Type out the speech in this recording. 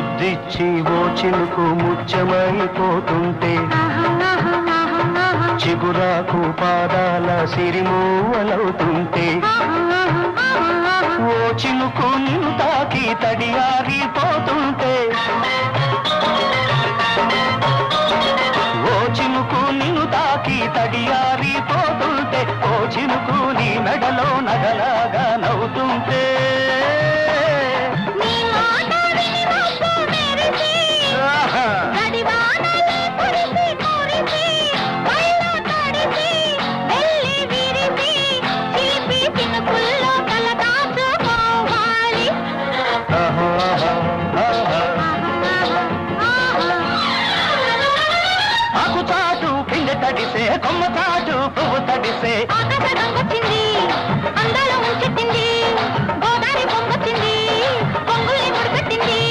ముద్దిచ్చి ఓ చిలుకు ముత్యమైపోతుంటే చిగురాకు పాదాల సిరిమూవలవుతుంటే ఓ చిలుకు నిన్ను తాకి తడియారిపోతుంటే ఓ చిలుకు నిన్ను తాకి తడియారిపోతుంటే ఓ చిలుకు నీ మెడలో నగలాగా నవ్వుతుంటే ఆకు చాటు పిండి తడిసే కొమ్మ చాటు పువ్వు తడిసే